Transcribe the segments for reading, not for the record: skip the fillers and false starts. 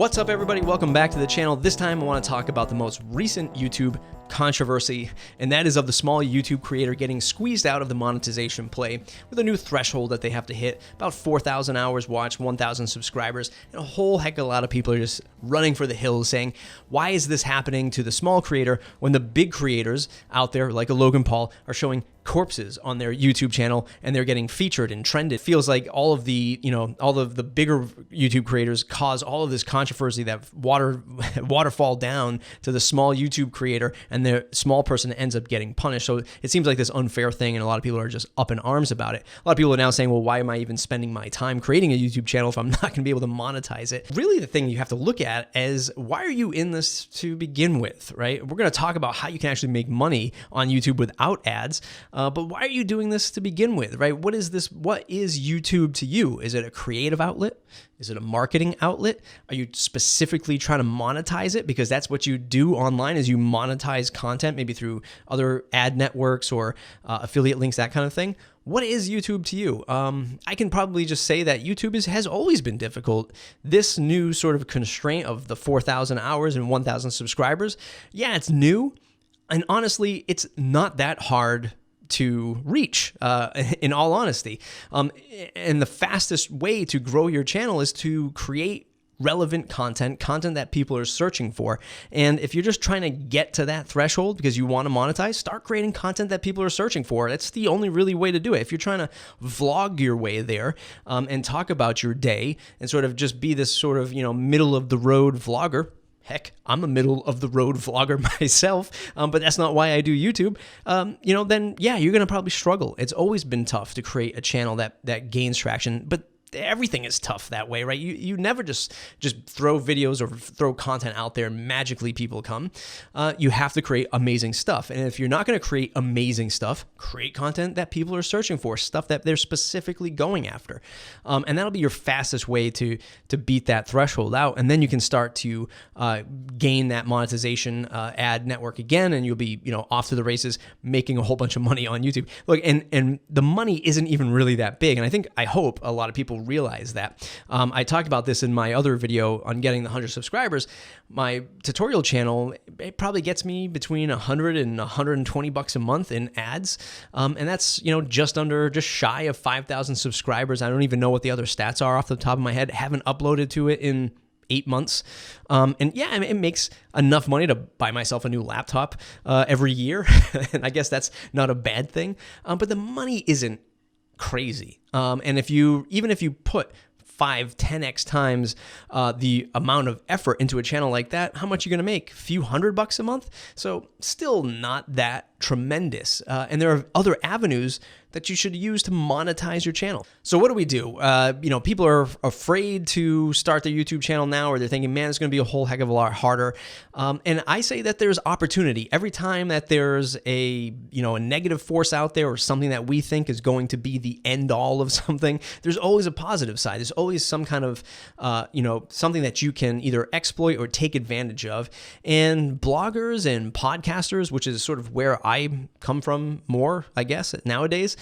What's up, everybody? Welcome back to the channel. This time I want to talk about the most recent YouTube controversy, and that is of the small YouTube creator getting squeezed out of the monetization play with a new threshold that they have to hit, about 4,000 hours watched, 1,000 subscribers, and a whole heck of a lot of people are just running for the hills saying, why is this happening to the small creator when the big creators out there, like a Logan Paul, are showing corpses on their YouTube channel and they're getting featured and trended? It feels like all of the, all of the bigger YouTube creators cause all of this controversy that waterfall down to the small YouTube creator, and the small person ends up getting punished. So it seems like this unfair thing, and a lot of people are just up in arms about it. A lot of people are now saying, well, why am I even spending my time creating a YouTube channel if I'm not going to be able to monetize it? Really, the thing you have to look at is, why are you in this to begin with, right? We're going to talk about how you can actually make money on YouTube without ads. But why are you doing this to begin with, right? What is this? What is YouTube to you? Is it a creative outlet? Is it a marketing outlet? Are you specifically trying to monetize it? Because that's what you do online, is you monetize content, maybe through other ad networks or affiliate links, that kind of thing. What is YouTube to you? I can probably just say that YouTube has always been difficult. This new sort of constraint of the 4,000 hours and 1,000 subscribers, yeah, it's new. And honestly, it's not that hard to reach, in all honesty. And the fastest way to grow your channel is to create relevant content that people are searching for. And if you're just trying to get to that threshold because you want to monetize, start creating content that people are searching for. That's the only really way to do it. If you're trying to vlog your way there, and talk about your day and sort of just be this sort of, middle of the road vlogger. Heck, I'm a middle of the road vlogger myself, but that's not why I do YouTube. Then yeah, you're gonna probably struggle. It's always been tough to create a channel that gains traction, but everything is tough that way, right? You never just throw videos or throw content out there and magically people come. You have to create amazing stuff. And if you're not going to create amazing stuff, create content that people are searching for, stuff that they're specifically going after. And that'll be your fastest way to beat that threshold out. And then you can start to gain that monetization ad network again, and you'll be, off to the races, making a whole bunch of money on YouTube. Look, and the money isn't even really that big. And I hope a lot of people realize that. I talked about this in my other video on getting the 100 subscribers. My tutorial channel, it probably gets me between 100 and 120 bucks a month in ads. And that's, just shy of 5,000 subscribers. I don't even know what the other stats are off the top of my head. Haven't uploaded to it in 8 months. And yeah, it makes enough money to buy myself a new laptop every year. And I guess that's not a bad thing. But the money isn't crazy. And even if you put 5-10x times the amount of effort into a channel like that, how much are you going to make? A few $100 a month? So still not that tremendous. And there are other avenues that you should use to monetize your channel. So what do we do? People are afraid to start their YouTube channel now, or they're thinking, man, it's going to be a whole heck of a lot harder. And I say that there's opportunity. Every time that there's a negative force out there, or something that we think is going to be the end all of something, there's always a positive side. There's always some kind of, something that you can either exploit or take advantage of. And bloggers and podcasters, which is sort of where I come from more, I guess, nowadays,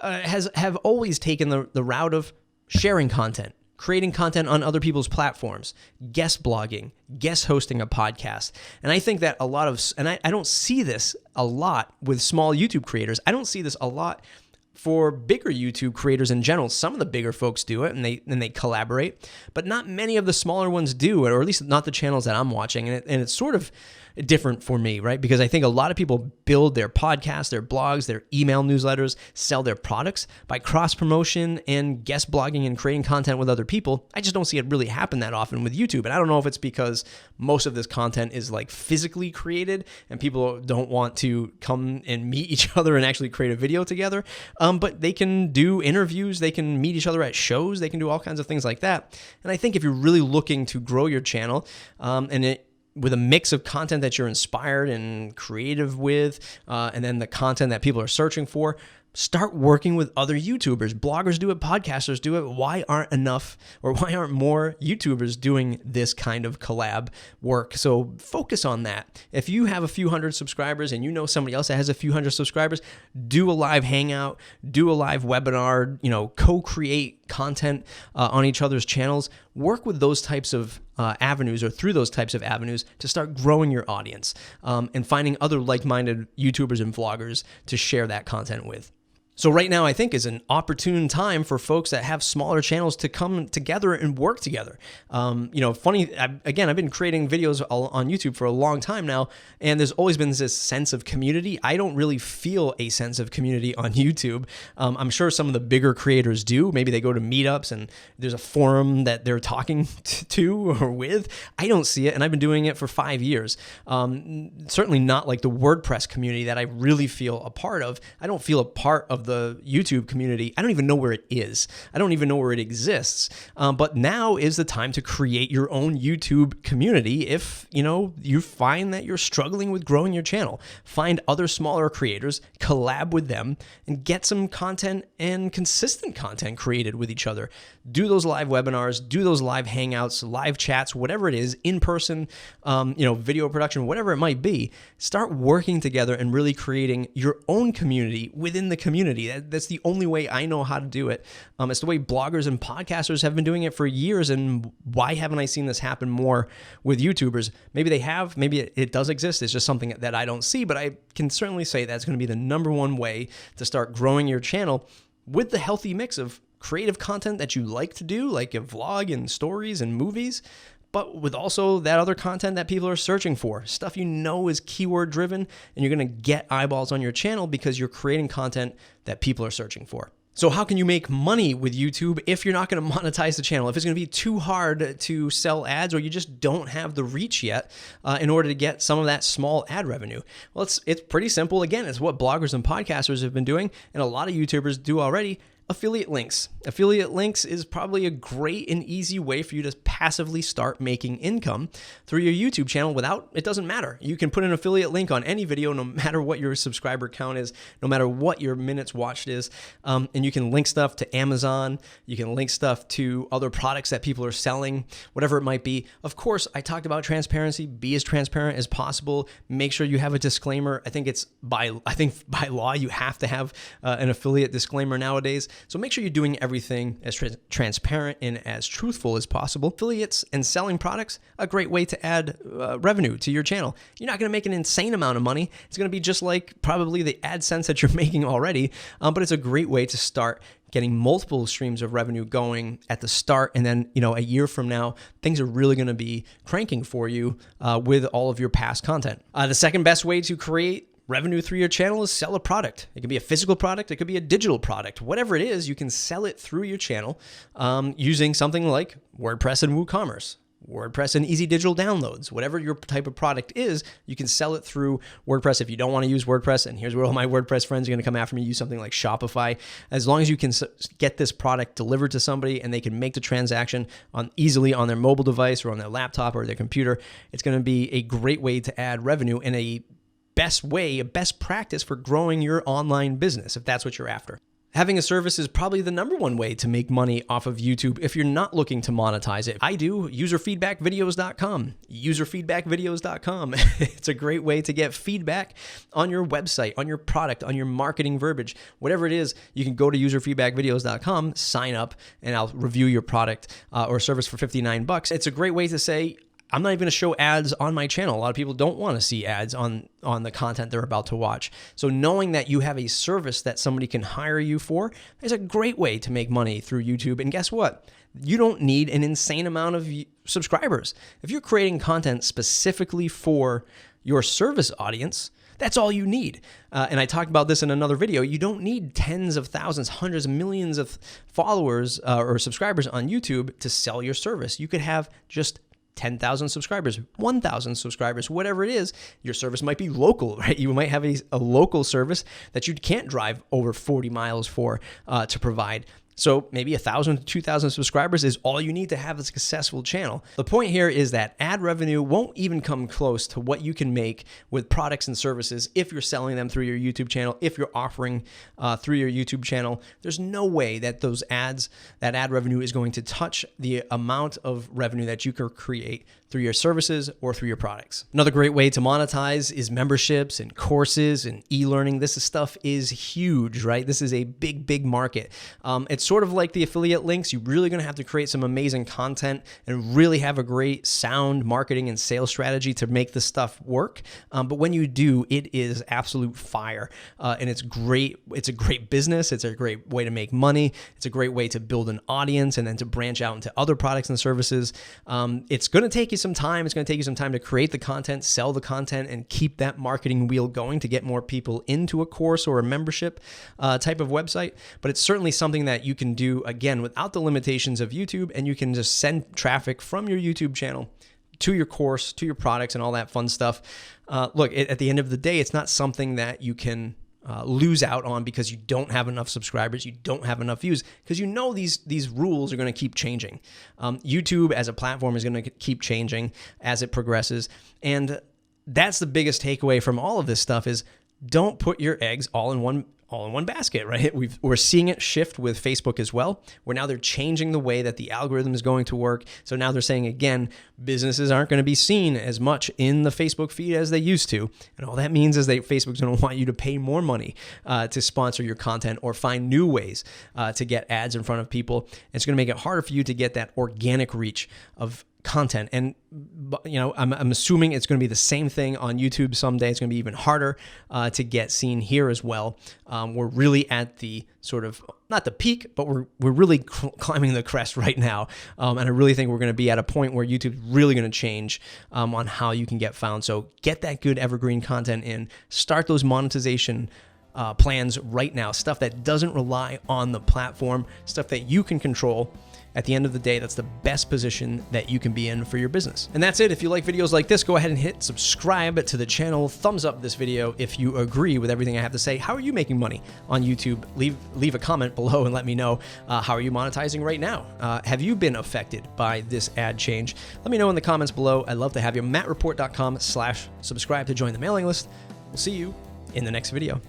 have always taken the route of sharing content, creating content on other people's platforms, guest blogging, guest hosting a podcast. And I think that I don't see this a lot with small YouTube creators. I don't see this a lot for bigger YouTube creators in general. Some of the bigger folks do it, and they collaborate, but not many of the smaller ones do, or at least not the channels that I'm watching. And it's sort of different for me, right? Because I think a lot of people build their podcasts, their blogs, their email newsletters, sell their products by cross-promotion and guest blogging and creating content with other people. I just don't see it really happen that often with YouTube. And I don't know if it's because most of this content is like physically created and people don't want to come and meet each other and actually create a video together. But they can do interviews, they can meet each other at shows, they can do all kinds of things like that. And I think if you're really looking to grow your channel, with a mix of content that you're inspired and creative with, and then the content that people are searching for, start working with other YouTubers. Bloggers do it, podcasters do it. Why aren't more YouTubers doing this kind of collab work? So focus on that. If you have a few hundred subscribers and you know somebody else that has a few hundred subscribers, do a live hangout, do a live webinar, co-create content on each other's channels, work with those types of avenues or through those types of avenues to start growing your audience and finding other like-minded YouTubers and vloggers to share that content with. So right now, I think is an opportune time for folks that have smaller channels to come together and work together. Funny, I've been creating videos on YouTube for a long time now, and there's always been this sense of community. I don't really feel a sense of community on YouTube. I'm sure some of the bigger creators do. Maybe they go to meetups and there's a forum that they're talking to or with. I don't see it, and I've been doing it for 5 years. Certainly not like the WordPress community that I really feel a part of. I don't feel a part of the YouTube community. I don't even know where it is. I don't even know where it exists. But now is the time to create your own YouTube community. If you find that you're struggling with growing your channel, find other smaller creators, collab with them, and get some content and consistent content created with each other. Do those live webinars, do those live hangouts, live chats, whatever it is, in person, video production, whatever it might be. Start working together and really creating your own community within the community. That's the only way I know how to do it. It's the way bloggers and podcasters have been doing it for years, and why haven't I seen this happen more with YouTubers? Maybe they have, maybe it does exist. It's just something that I don't see, but I can certainly say that's going to be the number one way to start growing your channel with the healthy mix of creative content that you like to do, like a vlog and stories and movies, but with also that other content that people are searching for, stuff is keyword driven, and you're going to get eyeballs on your channel because you're creating content that people are searching for. So how can you make money with YouTube if you're not going to monetize the channel? If it's going to be too hard to sell ads, or you just don't have the reach yet in order to get some of that small ad revenue? Well, it's pretty simple. Again, it's what bloggers and podcasters have been doing, and a lot of YouTubers do already. Affiliate links. Affiliate links is probably a great and easy way for you to passively start making income through your YouTube channel it doesn't matter. You can put an affiliate link on any video, no matter what your subscriber count is, no matter what your minutes watched is. And you can link stuff to Amazon. You can link stuff to other products that people are selling, whatever it might be. Of course, I talked about transparency. Be as transparent as possible. Make sure you have a disclaimer. I think by law, you have to have an affiliate disclaimer nowadays. So make sure you're doing everything as transparent and as truthful as possible. Affiliates and selling products, a great way to add revenue to your channel. You're not going to make an insane amount of money. It's going to be just like probably the AdSense that you're making already, but it's a great way to start getting multiple streams of revenue going at the start. And then, a year from now, things are really going to be cranking for you with all of your past content. The second best way to create revenue through your channel is sell a product. It could be a physical product. It could be a digital product. Whatever it is, you can sell it through your channel using something like WordPress and WooCommerce, WordPress and easy digital downloads. Whatever your type of product is, you can sell it through WordPress. If you don't want to use WordPress, and here's where all my WordPress friends are going to come after me, use something like Shopify. As long as you can get this product delivered to somebody and they can make the transaction easily on their mobile device or on their laptop or their computer, it's going to be a great way to add revenue and a best practice for growing your online business, if that's what you're after. Having a service is probably the number one way to make money off of YouTube if you're not looking to monetize it. I do. Userfeedbackvideos.com. Userfeedbackvideos.com. It's a great way to get feedback on your website, on your product, on your marketing verbiage. Whatever it is, you can go to userfeedbackvideos.com, sign up, and I'll review your product or service for $59. It's a great way to say, I'm not even going to show ads on my channel. A lot of people don't want to see ads on the content they're about to watch. So knowing that you have a service that somebody can hire you for is a great way to make money through YouTube. And guess what? You don't need an insane amount of subscribers. If you're creating content specifically for your service audience, that's all you need. And I talked about this in another video. You don't need tens of thousands, hundreds of millions of followers or subscribers on YouTube to sell your service. You could have just 10,000 subscribers, 1,000 subscribers, whatever it is. Your service might be local, right? You might have a local service that you can't drive over 40 miles for to provide. So maybe 1,000 to 2,000 subscribers is all you need to have a successful channel. The point here is that ad revenue won't even come close to what you can make with products and services if you're selling them through your YouTube channel, if you're offering through your YouTube channel. There's no way that that ad revenue is going to touch the amount of revenue that you can create through your services or through your products. Another great way to monetize is memberships and courses and e-learning. This stuff is huge, right? This is a big, big market. It's It's sort of like the affiliate links. You're really going to have to create some amazing content and really have a great sound marketing and sales strategy to make this stuff work. But when you do, it is absolute fire. And it's great. It's a great business. It's a great way to make money. It's a great way to build an audience and then to branch out into other products and services. It's going to take you some time. It's going to take you some time to create the content, sell the content, and keep that marketing wheel going to get more people into a course or a membership type of website. But it's certainly something that you can do, again, without the limitations of YouTube, and you can just send traffic from your YouTube channel to your course, to your products, and all that fun stuff. Look, at the end of the day, it's not something that you can lose out on because you don't have enough subscribers, you don't have enough views, because you know these rules are going to keep changing. YouTube as a platform is going to keep changing as it progresses, and that's the biggest takeaway from all of this stuff is don't put your eggs all in one basket, right? We're seeing it shift with Facebook as well, where now they're changing the way that the algorithm is going to work. So now they're saying, again, businesses aren't going to be seen as much in the Facebook feed as they used to. And all that means is that Facebook's going to want you to pay more money to sponsor your content or find new ways to get ads in front of people. It's going to make it harder for you to get that organic reach of content. And I'm assuming it's going to be the same thing on YouTube someday. It's going to be even harder to get seen here as well. We're really at the sort of, not the peak, but we're really climbing the crest right now. And I really think we're going to be at a point where YouTube's really going to change on how you can get found. So get that good evergreen content in, start those monetization plans right now, stuff that doesn't rely on the platform, stuff that you can control. At the end of the day, that's the best position that you can be in for your business. And that's it. If you like videos like this, go ahead and hit subscribe to the channel. Thumbs up this video if you agree with everything I have to say. How are you making money on YouTube? Leave a comment below and let me know how are you monetizing right now? Have you been affected by this ad change? Let me know in the comments below. I'd love to have you. mattreport.com/subscribe to join the mailing list. We'll see you in the next video.